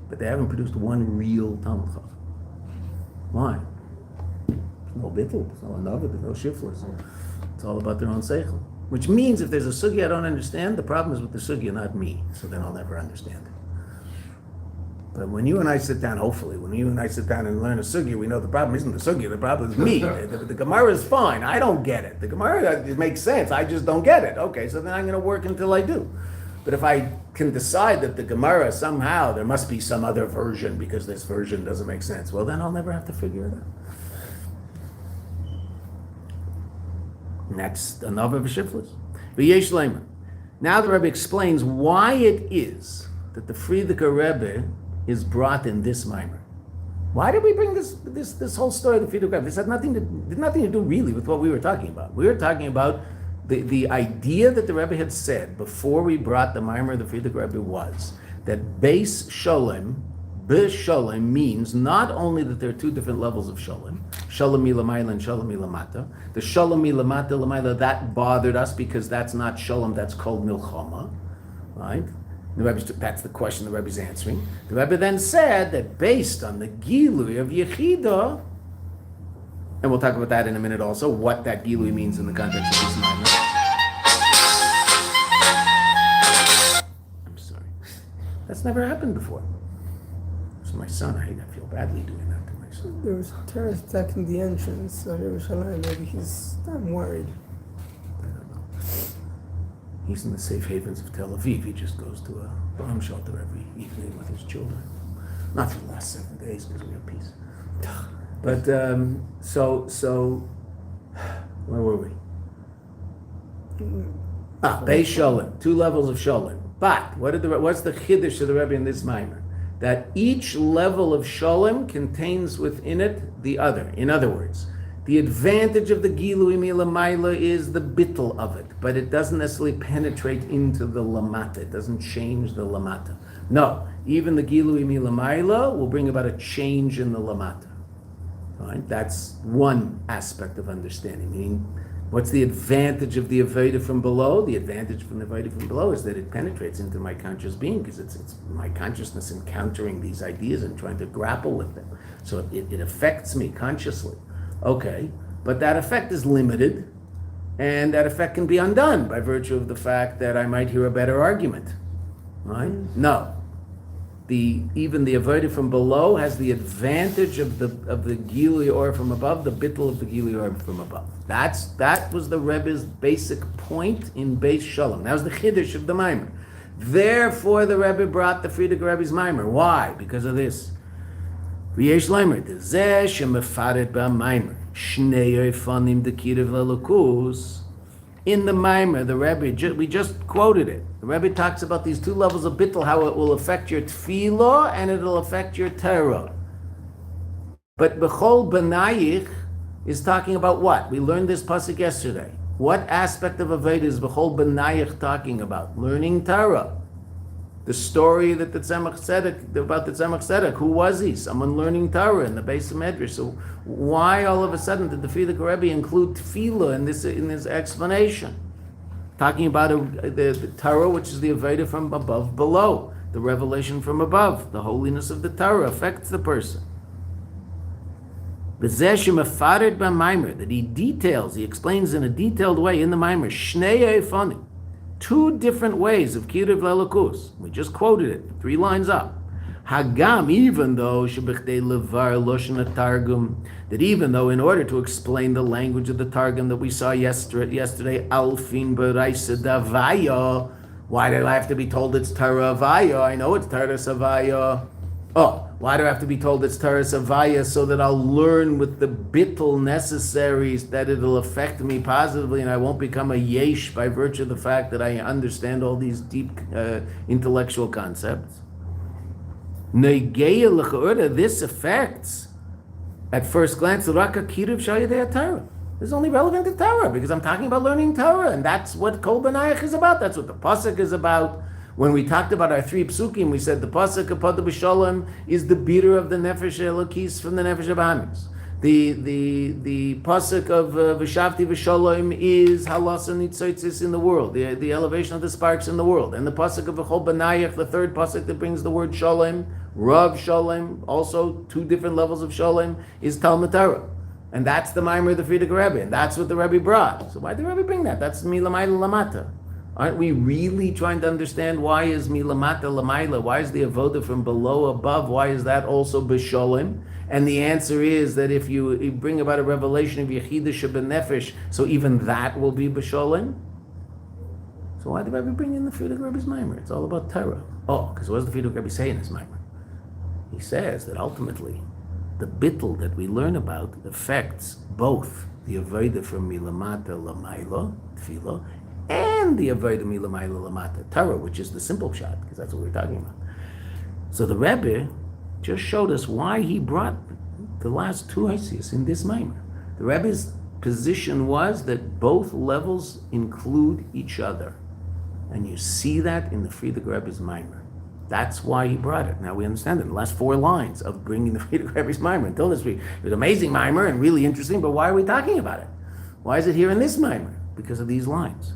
But they haven't produced one real Talmud Chacham. Why? No bittul, there's no another, there's no shiflers. It's all about their own seichel. Which means if there's a sugya I don't understand, the problem is with the sugya, not me. So then I'll never understand it. But when you and I sit down, hopefully, when you and I sit down and learn a sugya, we know the problem isn't the sugya, the problem is me. The Gemara is fine, I don't get it. The Gemara, it makes sense, I just don't get it. Okay, so then I'm going to work until I do. But if I can decide that the Gemara somehow, there must be some other version because this version doesn't make sense, well then I'll never have to figure it out. And that's another v'shiflis. V'yesh leimer. Now the Rebbe explains why it is that the Frierdiker Rebbe is brought in this mimer. Why did we bring this whole story of the Frierdiker Rebbe? This had nothing to do really with what we were talking about. We were talking about the idea that the Rebbe had said before we brought the mimer of the Frierdiker Rebbe was that besholom means not only that there are two different levels of sholem, sholem milamayla and sholem milamata. The sholem milamata lamayla, that bothered us because that's not sholem, that's called milchama, right? That's the question the Rebbe's answering. The Rebbe then said that based on the gilui of Yechida, and we'll talk about that in a minute also, what that gilui means in the context of this mimer. I'm sorry. That's never happened before. So my son, I feel badly doing that to my son. There was terrorists attacking the entrance of Yerushalayim. Maybe I'm worried. I don't know. He's in the safe havens of Tel Aviv. He just goes to a bomb shelter every evening with his children. Not for the last 7 days because we have peace. But so where were we? Beis Sholem, 2 levels of Sholem. But what's the chiddush of the Rebbe in this mimer? That each level of Sholem contains within it the other. In other words, the advantage of the Gilui Milamayla is the bittul of it, but it doesn't necessarily penetrate into the Lamata. It doesn't change the Lamata. No, even the Gilui Milamayla will bring about a change in the Lamata. Right? That's one aspect of understanding. Meaning, what's the advantage of the Aveda from below? The advantage from the Aveda from below is that it penetrates into my conscious being because it's my consciousness encountering these ideas and trying to grapple with them. So it affects me consciously. Okay, but that effect is limited and that effect can be undone by virtue of the fact that I might hear a better argument. Right? No. Even the Aveda from below has the advantage of the Gilui or from above, the bittul of the Gilui or from above. That was the Rebbe's basic point in Beis Sholem. That was the chiddush of the mimer. Therefore, the Rebbe brought the Frierdiker Rebbe's mimer. Why? Because of this. V'yesh leimer dezeh shemefaret ba'mimer shnei yofanim dekirev lelukus. In the mimer, the Rebbe, we just quoted it. The Rebbe talks about these 2 levels of bittul, how it will affect your tefillah and it will affect your Torah. But bechol benayich is talking about what? We learned this pasuk yesterday. What aspect of Aveda is bechol benayich talking about? Learning Torah. The story that the Tzemach Tzedek, about the Tzemach Tzedek, who was he? Someone learning Torah in the base of Medrash. So why all of a sudden did the Frierdiker Rebbe include tefillah in this explanation? Talking about the Torah, which is the Aveda from above below, the revelation from above, the holiness of the Torah affects the person. That he details, he explains in a detailed way in the mimer, shnei efonim, 2 different ways of kiruv lelukus. We just quoted it, 3 lines up. Hagam, even though shebechdei levar loshen targum, that even though in order to explain the language of the targum that we saw yesterday, alfin beraisa davaya, why do I have to be told it's Torah Avaya? I know it's Torah Savaya. Oh, why do I have to be told it's Torah Savaya so that I'll learn with the bittul necessaries that it'll affect me positively and I won't become a yesh by virtue of the fact that I understand all these deep intellectual concepts? Negeya l'cha'ura, this affects, at first glance, the raka kiruv shayadei Torah. This is only relevant to Torah because I'm talking about learning Torah, and that's what Kol Banayach is about. That's what the pasuk is about. When we talked about our 3 psukim, we said the pasuk of Poda besholom is the beater of the nefesh elokis from the nefesh abahamis. The pasuk of V'shavti V'sholom is halasa nitzotzis in the world, the elevation of the sparks in the world. And the pasuk of Kol Banayach, the 3rd pasuk that brings the word sholem, Rav Sholem, also 2 different levels of sholem, is Talmud Torah. And that's the Maimer of the Frierdiker Rebbe, and that's what the Rebbe brought. So why did the Rebbe bring that? That's milamayla lamata. Aren't we really trying to understand why is milamata lamayla? Why is the avoda from below above? Why is that also besholem? And the answer is that if you bring about a revelation of Yechidah Shebenefesh, so even that will be besholem. So why did the Rebbe bring in the Frierdiker Rebbe's Maimer? It's all about Torah. Oh, because what does the Frierdiker Rebbe say in his Maimer? He says that ultimately, the bittul that we learn about affects both the avodah from milamata lamayla, tefillah, and the avodah milamayla lamata, Torah, which is the simple shot, because that's what we're talking about. So the Rebbe just showed us why he brought the last 2 Hosius in this Maimer. The Rebbe's position was that both levels include each other. And you see that in the Frierdiker Rebbe's Maimer. That's why he brought it. Now we understand it. The last 4 lines of bringing the Frierdiker Rebbe's Maimer. Until this week, it was an amazing Maimer and really interesting, but why are we talking about it? Why is it here in this Maimer? Because of these lines.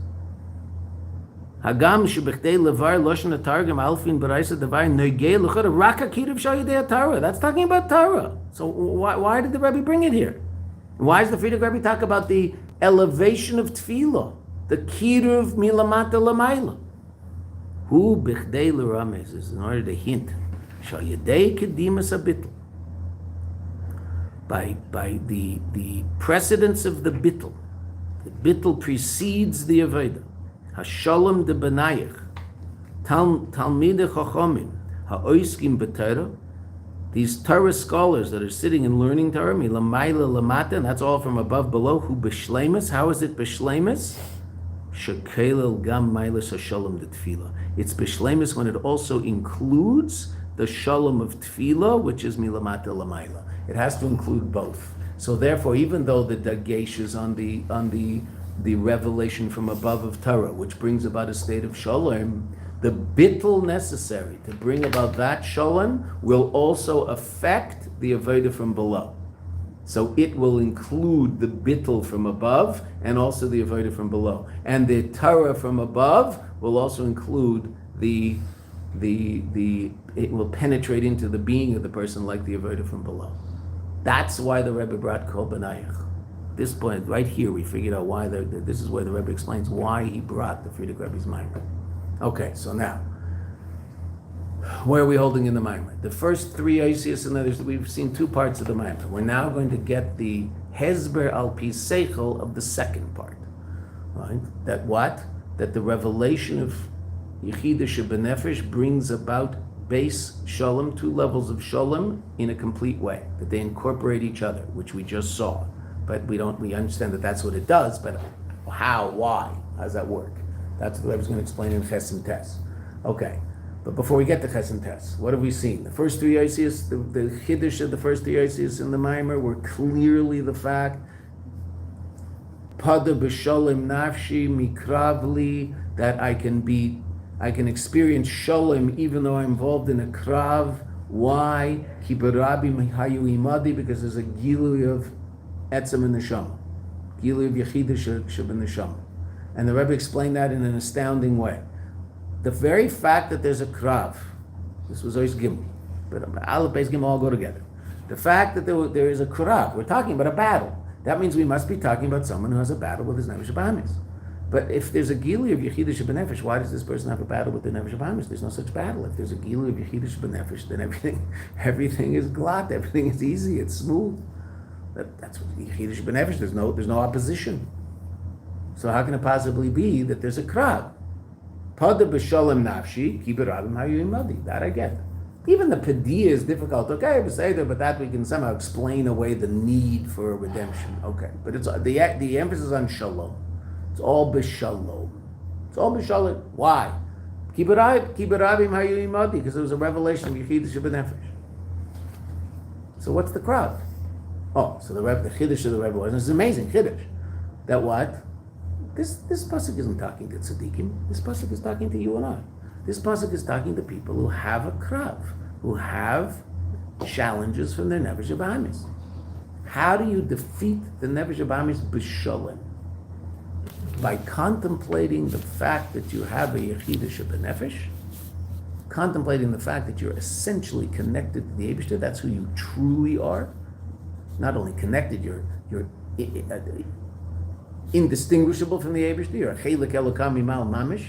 Hagam shebechdei levar loshen targum alfin beraisa davai neigei l'chora raka kiruv shayidei Torah. That's talking about Torah. So why did the Rebbe bring it here? Why does the Frierdiker Rebbe talk about the elevation of tefillah, the kiruv milamata lamayla? Who bichdei l'rames is in order to hint shayidei kedimas abitl, by the precedence of the bitl. The bitl precedes the avodah. Hasholom de benayach, talmidei chachomim ha'oiskim b'Torah. These Torah scholars that are sitting and learning Torah, milamayla lamata, and that's all from above below. Who b'shleimus? How is it b'shleimus? Shekelel gam mailas hasholom de tefillah. It's b'shleimus when it also includes the shalom of tefillah, which is milamata lamayla. It has to include both. So therefore, even though the dagesh is on the revelation from above of Torah, which brings about a state of shalom, the bittul necessary to bring about that shalom will also affect the avodah from below. So it will include the bittul from above and also the avodah from below. And the Torah from above will also include it will penetrate into the being of the person like the avodah from below. That's why the Rebbe brought Kol Banayach. At this point, right here, we figured out why this is where the Rebbe explains why he brought the Frierdiker Rebbe's Maimer. Okay, so now, where are we holding in the Maimer? The first 3 Hosius and others, we've seen 2 parts of the Maimer. We're now going to get the Hezber al Pi Seichel of the second part. Right? That what? That the revelation of Yechidah Shebenefesh brings about base shalom, 2 levels of shalom in a complete way. That they incorporate each other, which we just saw. But we understand that that's what it does, but how, why? How does that work? That's what I was going to explain in Chesem Tes. Okay, but before we get to Chesem Tes, what have we seen? The first 3 Hosius, the Chiddush of the first 3 Hosius in the Maimer were clearly the fact, Poda besholom nafshi mikravli, that I can experience sholem even though I'm involved in a krav. Why? Ki b'Rabbi hayu imadi, because there's a gilui of etzem in the neshama, gilui of Yechidah sheben neshama. And the Rebbe explained that in an astounding way. The very fact that there's a krav, this was always Gimel, but Aleph, Beis, Gimel all go together. The fact that there is a krav, we're talking about a battle. That means we must be talking about someone who has a battle with his nefesh habahamis. But if there's a gili of Yechidish B'nefesh, why does this person have a battle with the Nefesh Bahamis? There's no such battle. If there's a gili of Yechidish B'nefesh, then everything is glatt, everything is easy, it's smooth. That's what Yechidish B'nefesh, there's no opposition. So how can it possibly be that there's a krav? Poda besholom nafshi, keep it rabim hayuimadi. That I get. Even the padiyah is difficult. Okay, but that we can somehow explain away the need for redemption. Okay, but it's the emphasis on shalom. It's all besholom. It's all besholom. Why? Keep it rabim hayuimadi, because it was a revelation of Yechidish B'nefesh. So what's the krav? Oh, so the chiddush of the Rebbe was, this is amazing chiddush. That what? This pasuk isn't talking to tzaddikim. This pasuk is talking to you and I. This pasuk is talking to people who have a krav, who have challenges from their nefesh habahamis. How do you defeat the nefesh habahamis b'sholem? By contemplating the fact that you have a yechidish b'nefesh, contemplating the fact that you're essentially connected to the Eibishter. That's who you truly are. Not only connected, you're indistinguishable from the Eibishter. You're a chelik elokam mimal mamish.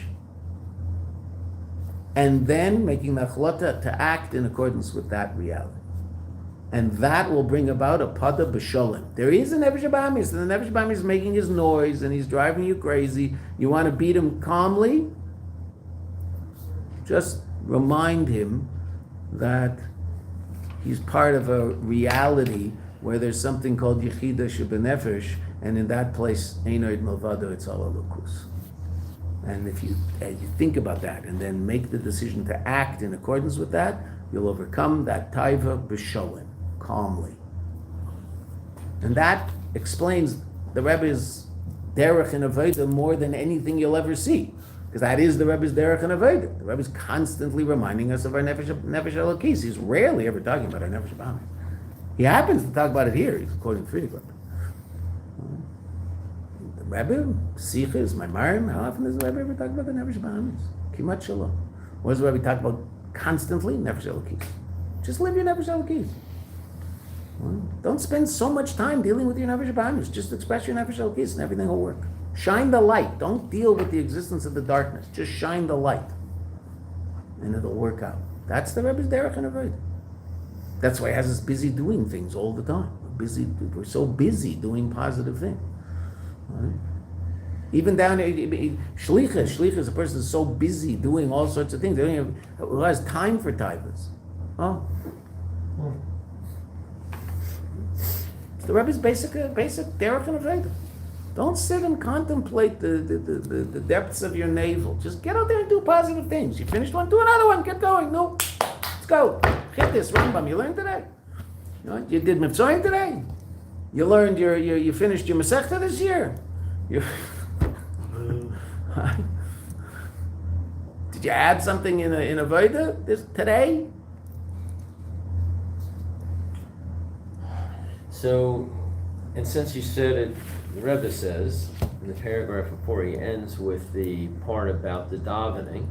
And then making the chalata to act in accordance with that reality. And that will bring about a pada besholem. There is a nefesh habahamis, and the nefesh habahamis is making his noise, and he's driving you crazy. You want to beat him calmly? Just remind him that he's part of a reality where there's something called Yechida Shebenefesh, and in that place, Einoid Malvado, it's all Elokus. And if you think about that and then make the decision to act in accordance with that, you'll overcome that taiva b'sholem, calmly. And that explains the Rebbe's derech and avodah more than anything you'll ever see. Because that is the Rebbe's derech and avodah. The Rebbe's constantly reminding us of our nefesh elokis. He's rarely ever talking about our nefesh habahamis. He happens to talk about it here. He's quoting Friedrich. The Rebbe, Sichas, Maimarim, how often does the Rebbe ever talk about the Nefesh Bahamis? Kimat Shalom. What does the Rebbe talk about constantly? Nefesh Elokis. Just live your Nefesh Elokis. Don't spend so much time dealing with your Nefesh Bahamis. Just express your Nefesh Elokis and everything will work. Shine the light. Don't deal with the existence of the darkness. Just shine the light. And it'll work out. That's the Rebbe's derech and avodah. That's why he has us busy doing things all the time. We're so busy doing positive things. Right? Even down shlichus, a person is so busy doing all sorts of things. They don't have, who has time for taivas? Oh, it's the Rebbe's basic derech and avodah. Don't sit and contemplate the depths of your navel. Just get out there and do positive things. You finished one, do another one. Get going. No, let's go. Hit this Rambam. You learned today. You did Mitzvah today. You learned you finished your Masechta this year. Did you add something in a Veda today? So, and since you said it, the Rebbe says in the paragraph before he ends with the part about the davening,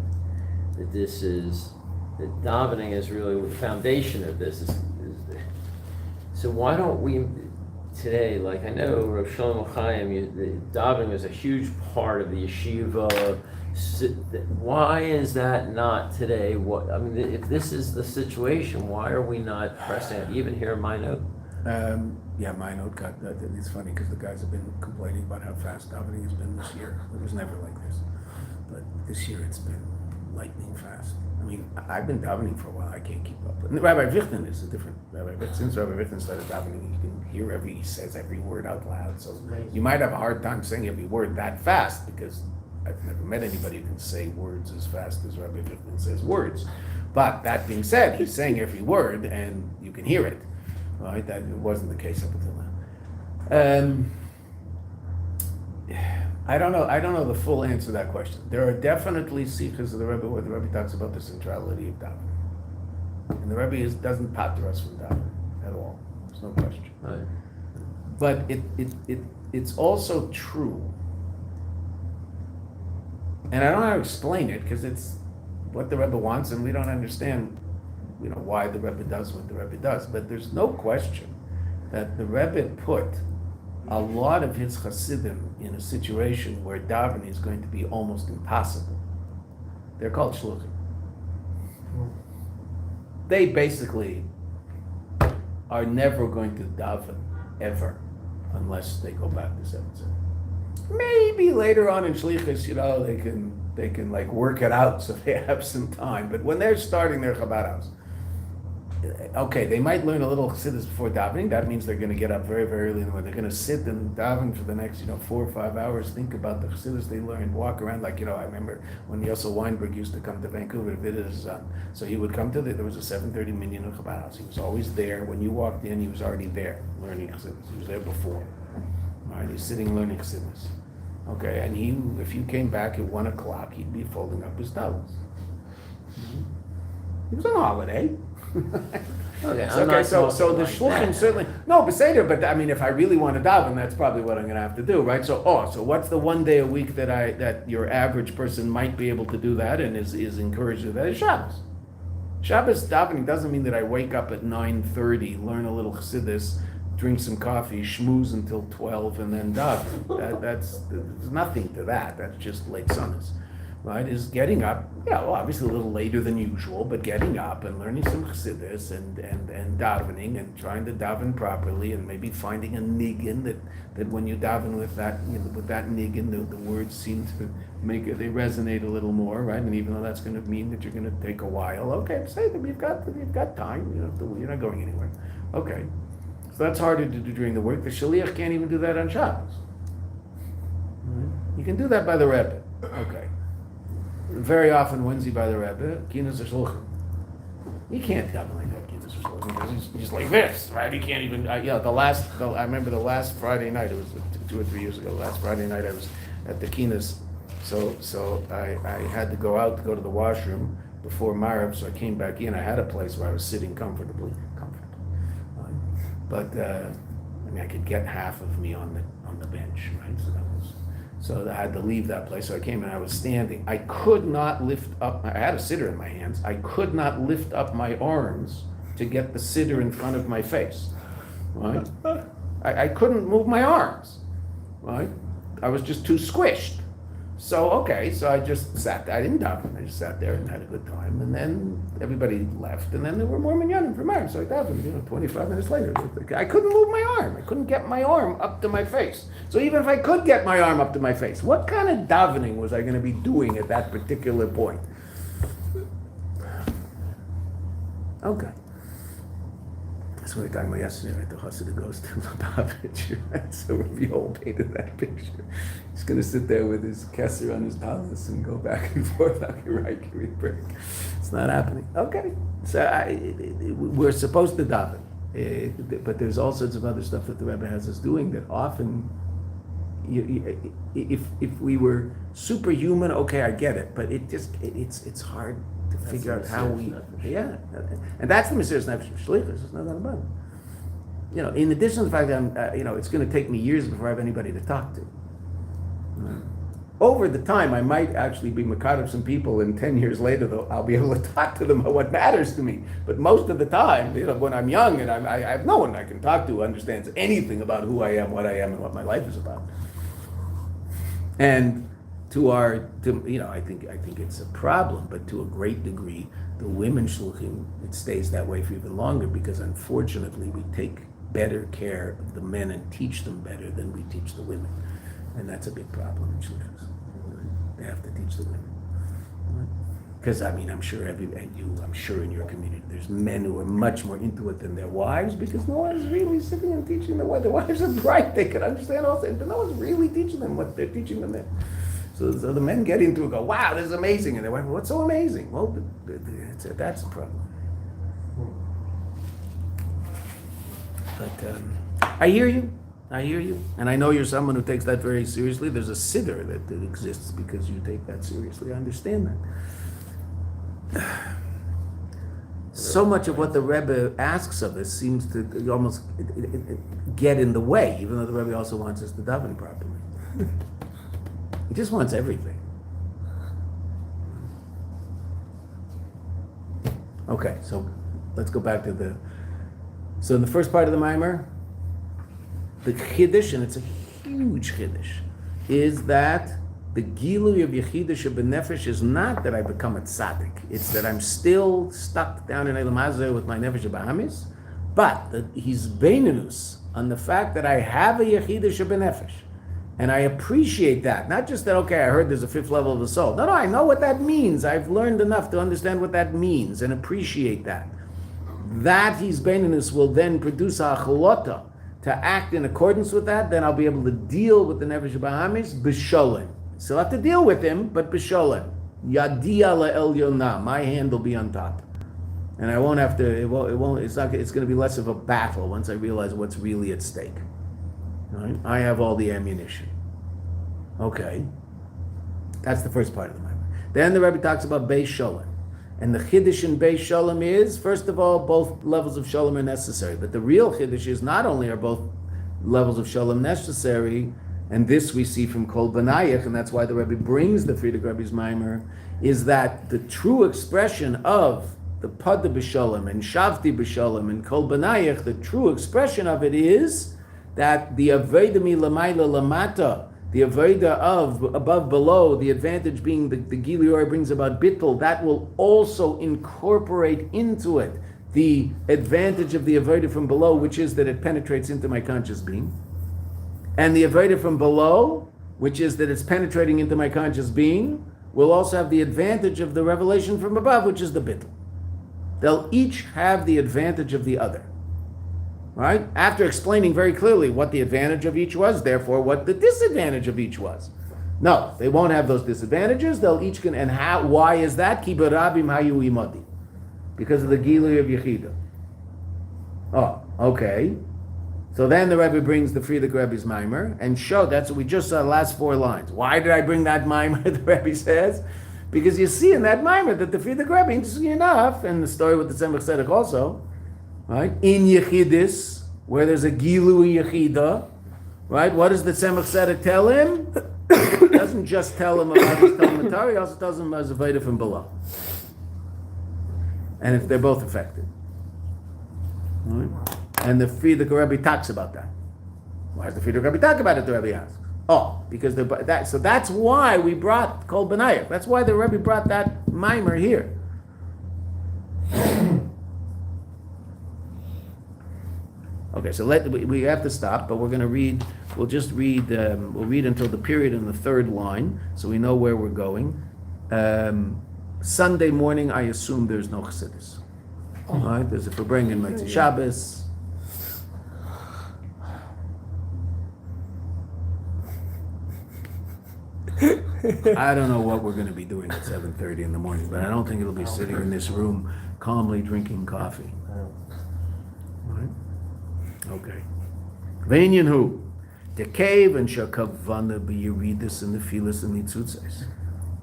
that davening is really the foundation of this. So why don't we today, like I know Rav Shlomo Chaim, the davening was a huge part of the yeshiva. Why is that not today? If this is the situation, why are we not pressing it? Even here in Mayanot? Mayanot got that. It's funny because the guys have been complaining about how fast davening has been this year. It was never like this. But this year it's been lightning fast. I mean, I've been davening for a while. I can't keep up. And Rabbi Vichten is a different rabbi. But since Rabbi Vichten started davening, you can hear he says every word out loud. So you might have a hard time saying every word that fast because I've never met anybody who can say words as fast as Rabbi Vichten says words. But that being said, he's saying every word and you can hear it. Right? That wasn't the case up until now. I don't know the full answer to that question. There are definitely sikhs of the Rebbe where the Rebbe talks about the centrality of davening. And the Rebbe doesn't pater us from davening at all. There's no question. Right. But it's also true. And I don't know how to explain it because it's what the Rebbe wants and we don't understand why the Rebbe does what the Rebbe does. But there's no question that the Rebbe put a lot of his Chassidim in a situation where davening is going to be almost impossible. They're called shluchim. They basically are never going to daven ever unless they go back to 7-7. Maybe later on in shlichus, they can like work it out so they have some time. But when they're starting their Chabad house, okay, they might learn a little Chassidus before davening. That means they're going to get up very, very early in the morning. They're going to sit and daven for the next, 4 or 5 hours, think about the Chassidus they learned, walk around. Like, I remember when Yosel Weinberg used to come to Vancouver to visit his son. So he would come there was a 7:30 minyan in Chabad house. He was always there. When you walked in, he was already there learning Chassidus. He was there before. All right, he's sitting learning Chassidus. Okay, and if you came back at 1 o'clock, he'd be folding up his towels. He was on holiday. Okay, so the shluchim certainly beseder. But I mean, if I really want to daven, that's probably what I'm going to have to do, right? So what's the one day a week that your average person might be able to do that and is encouraged to do that? Is Shabbos. Shabbos davening doesn't mean that I wake up at 9:30, learn a little Chassidus, drink some coffee, schmooze until 12, and then daven. There's nothing to that. That's just late sunnahs. Right, is getting up, obviously a little later than usual, but getting up and learning some Chassidus and davening and trying to daven properly and maybe finding a niggin that when you daven with that niggin, the words seem to they resonate a little more, right? And even though that's going to mean that you're going to take a while, okay, say that you've got time, you're not going anywhere. Okay, so that's harder to do during the work. The shaliach can't even do that on Shabbos. Right? You can do that by the Rebbe. Okay. Very often Wednesday by the Rabbi, Kinas or Shulchan. You can't daven like that, Kinas or Shulchan, because he's just like this, right? You can't even, I remember the last Friday night, it was 2 or 3 years ago, last Friday night I was at the Kinas, so I had to go out to go to the washroom before Marib, so I came back in. I had a place where I was sitting comfortably. But, I could get half of me on the bench, right? So I had to leave that place. So I came and I was standing. I could not lift up, I had a sitter in my hands. I could not lift up my arms to get the sitter in front of my face, right? I couldn't move my arms, right? I was just too squished. So I just sat there. I didn't daven. I just sat there and had a good time. And then everybody left. And then there were more minyanim for Marib. So I davened, 25 minutes later. I couldn't move my arm. I couldn't get my arm up to my face. So even if I could get my arm up to my face, what kind of davening was I going to be doing at that particular point? Okay. That's what we were talking about yesterday, right? The Chassidus goes to Lubavitch, right? So Rabbi painted that picture. He's going to sit there with his kesser on his talus and go back and forth. It's not happening. Okay. So we're supposed to daven. But there's all sorts of other stuff that the Rebbe has us doing that often, if we were superhuman, okay, I get it. But it's hard to figure out how we, and that's the Mesiras Nefesh of Shlichus. There's no doubt about it. In addition to the fact that it's going to take me years before I have anybody to talk to. Over the time, I might actually be makar of some people, and 10 years later, though, I'll be able to talk to them about what matters to me. But most of the time, when I'm young and I have no one I can talk to who understands anything about who I am, and what my life is about. And I think it's a problem, but to a great degree, the women shluchim, it stays that way for even longer because unfortunately we take better care of the men and teach them better than we teach the women, and that's a big problem in shluchim. They have to teach the women because I'm sure I'm sure in your community there's men who are much more into it than their wives because no one's really sitting and teaching them. The wives are bright; they can understand all things, but no one's really teaching them what they're teaching them there. So the men get into it and go, wow, this is amazing. And they went, what's so amazing? Well, that's a problem. But I hear you. And I know you're someone who takes that very seriously. There's a siddur that exists because you take that seriously. I understand that. So much of what the Rebbe asks of us seems to almost get in the way, even though the Rebbe also wants us to daven properly. He just wants everything. Okay, so let's go back to so in the first part of the Maimer, the chiddush, and it's a huge chiddush, is that the gilui of Yechidah Benefesh is not that I become a tzaddik. It's that I'm still stuck down in Elam Hazeh with my Nefesh Bahamis, but that he's beinenus on the fact that I have a Yechidah Benefesh. And I appreciate that. Not just that, okay, I heard there's a fifth level of the soul. No, I know what that means. I've learned enough to understand what that means and appreciate that. That he's beinenus will then produce a achalota to act in accordance with that. Then I'll be able to deal with the Nefesh Bahamis besholom. Still have to deal with him, but besholom. Yadia la'elyona. My hand will be on top. And I won't have to, it's going to be less of a battle once I realize what's really at stake. Right? I have all the ammunition. Okay. That's the first part of the Maimon. Then the Rabbi talks about besholom. And the chiddush in besholom is, first of all, both levels of shalom are necessary. But the real chiddush is not only are both levels of shalom necessary, and this we see from Kol Banayach, and that's why the Rebbe brings the Frierdiker Rebbe's Maimer, is that the true expression of the Poda besholom and Shavti besholom and Kol Banayach, the true expression of it is that the Avodah milamayla lamata, the Avodah of above below, the advantage being the Gilui Or brings about bittul, that will also incorporate into it the advantage of the Avodah from below, which is that it penetrates into my conscious being. And the Avodah from below, which is that it's penetrating into my conscious being, will also have the advantage of the revelation from above, which is the bittul. They'll each have the advantage of the other. Right? After explaining very clearly what the advantage of each was, therefore what the disadvantage of each was. No, they won't have those disadvantages. They'll each can, and how? Why is that? Ki barabim hayu imodi, because of the gilui of Yechidah. Oh, okay. So then the Rebbe brings the Frierdiker Rebbe's Maimer and show, that's what we just saw the last 4 lines. Why did I bring that Maimer, the Rebbe says? Because you see in that Maimer that the Frierdiker Rebbe, interesting enough, and the story with the Tzemach Tzedek also, right? In Yechidis, where there's a Gilui Yechidah, right? What does the Tzemach Tzedek tell him? He doesn't just tell him about his Talmud Torah, he also tells him about his Avodah from below. And if they're both affected. Right? And the Frierdiker Rebbe talks about that. Why does the Frierdiker Rebbe talk about it, the Rebbe asks? Oh, because so that's why we brought Kol Banayach. That's why the Rebbe brought that Maimer here. Okay, so we have to stop, but we're going to read, we'll read until the period in the 3rd line, so we know where we're going. Sunday morning, I assume there's no Chassidus. Right? There's a Farbrengen in Motzei Shabbos. I don't know what we're going to be doing at 7:30 in the morning, but I don't think it'll be sitting in this room calmly drinking coffee. Right? Okay. V'inyan hu, the cave and shakavana b'yiridus and the filas and nitzutzes.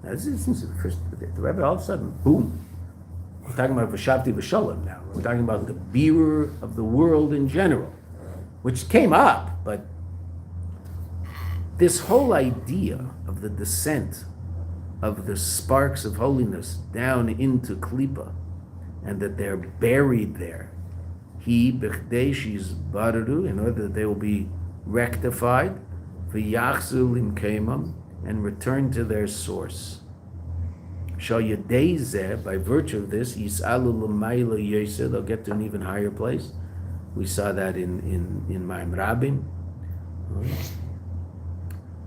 Now this is the first. The Rebbe all of a sudden, boom. We're talking about Vashavti Besholom now. We're talking about the bearer of the world in general, which came up, but this whole idea of the descent of the sparks of holiness down into Klippa, and that they're buried there, he b'chdei baru, in order that they will be rectified, v'yachzu limkeimam, and return to their source. Shal yadei zeh, by virtue of this, yisalu l'mayla yoseh, they'll get to an even higher place. We saw that in Ma'am Rabim.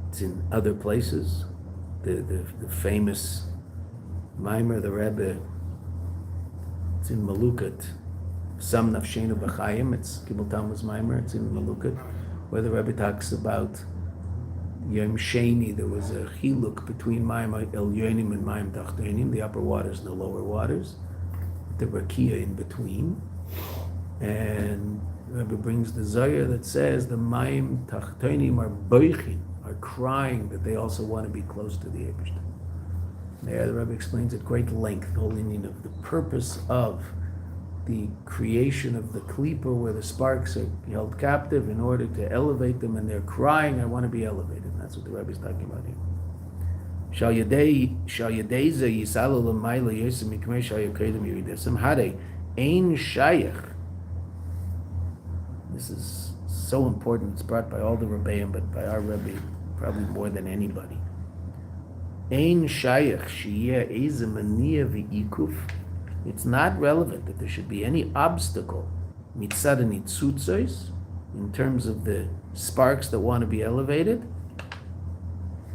It's in other places. The famous Maimer, the Rebbe, it's in Malukat. Sam Nafshenu B'Chaim, it's Gimel Tammuz Maimer, it's in Malukat, where the Rebbe talks about Yom Sheni, there was a chiluk between Mayim Elyonim and Mayim Tachtonim, the upper waters and the lower waters, the Rakia in between. And the Rebbe brings the Zohar that says the Mayim Tachtonim are boichin, are crying that they also want to be close to the Eibishter. There the Rebbe explains at great length the whole meaning of the purpose of the creation of the klipa, where the sparks are held captive in order to elevate them, and they're crying, I want to be elevated. And that's what the Rebbe is talking about here. Shal yadeiza yisalu l'mayla yosem mikmei shal yakedem yiridesem hare ein shayach. This is so important. It's brought by all the Rabbeim, but by our Rabbi probably more than anybody. Ein shayach sheyeh eze maniya v'ikuf. It's not relevant that there should be any obstacle mitzad nitzutzos in terms of the sparks that want to be elevated.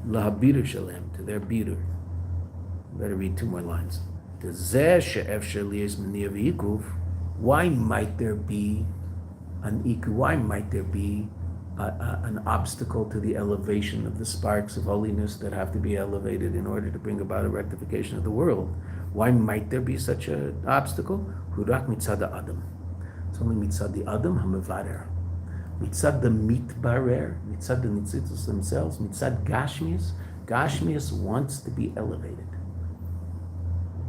Lahabiru shalem, to their bidur. Better read two more lines. Why might there be an iku? Why might there be an obstacle to the elevation of the sparks of holiness that have to be elevated in order to bring about a rectification of the world? Why might there be such an obstacle? Hurak mitzad adam. It's only mitzad the adam ha'mevarer. Mitzad the mitbarer, mitzad the nitzitzos themselves, mitzad gashmius. Gashmius wants to be elevated.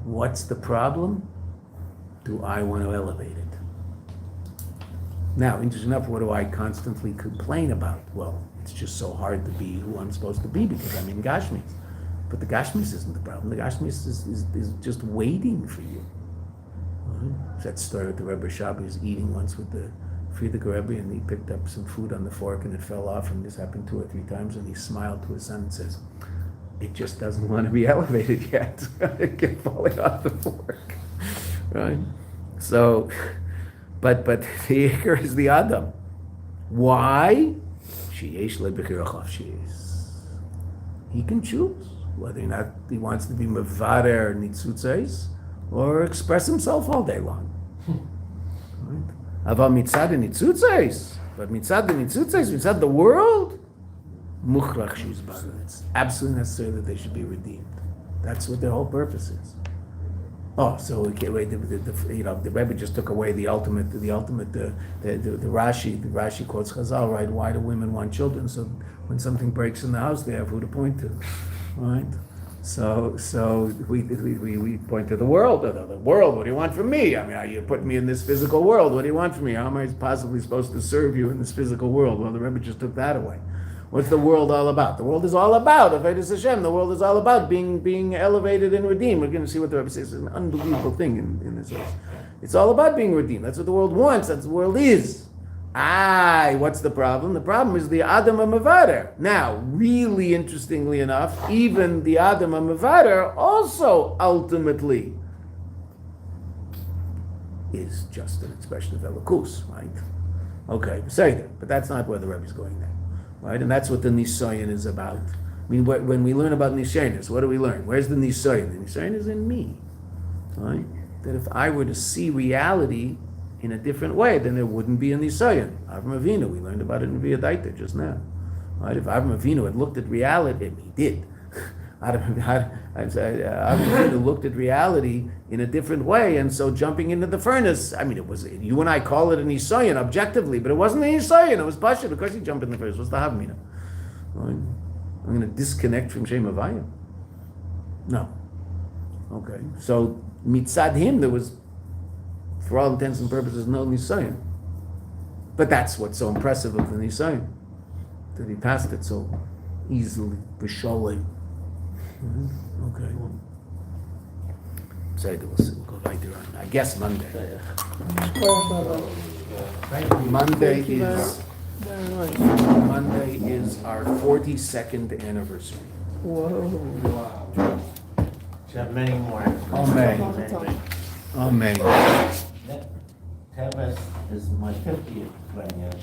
What's the problem? Do I want to elevate it? Now, interesting enough, what do I constantly complain about? Well, it's just so hard to be who I'm supposed to be because I'm in Gashmis. But the Gashmis isn't the problem. The Gashmis is just waiting for you. Right? That story with the Rebbe Shabbat is eating once with the Frierdiker Rebbe, and he picked up some food on the fork and it fell off, and this happened 2 or 3 times, and he smiled to his son and says, it just doesn't want to be elevated yet. It kept falling off the fork. Right? So, but the Iker is the Adam. Why? He can choose whether or not he wants to be mevarer nitzutzes or express himself all day long. Aval mitzad nitzutzes, but mitzad nitzutzes, mitzad the world, muchrach shizbaru. It's absolutely necessary that they should be redeemed. That's what their whole purpose is. Oh, so we can't wait. The Rebbe just took away the ultimate. The Rashi quotes Chazal, right? Why do women want children? So when something breaks in the house, they have who to point to, right? So we point to the world. The world. What do you want from me? I mean, you put me in this physical world. What do you want from me? How am I possibly supposed to serve you in this physical world? Well, the Rebbe just took that away. What's the world all about? The world is all about Avodas Hashem. The world is all about being elevated and redeemed. We're going to see what the Rebbe says. It's an unbelievable thing in this verse. It's all about being redeemed. That's what the world wants. That's what the world is. What's the problem? The problem is the Adam HaMevader. Now, really interestingly enough, even the Adam HaMevader also ultimately is just an expression of Elokus, right? Okay, say that, but that's not where the Rebbe is going now. Right, and that's what the Nisayon is about. I mean, when we learn about Nishaynus, what do we learn? Where's the Nisayon? The Nisayon is in me. Right? That if I were to see reality in a different way, then there wouldn't be a Nisayon. Avram Avinu, we learned about it in V'yadaita just now. Right? If Avram Avinu had looked at reality, and he did. Avram Avinu looked at reality in a different way, and so jumping into the furnace, I mean, it was, you and I call it a Nisayon objectively, but it wasn't a Nisayon, it was Pasha, because he jumped in the furnace. What's the Havmina? I'm going to disconnect from Shem Havayim? No. Okay, so mitzad him, there was, for all intents and purposes, no Nisayon. But that's what's so impressive of the Nisayon, that he passed it so easily, besholom. Okay. So we'll go right there on, I guess Monday. Monday is our 42nd anniversary. Whoa. Wow. Should have many more. Amen. Amen. Teves is my 50th wedding anniversary.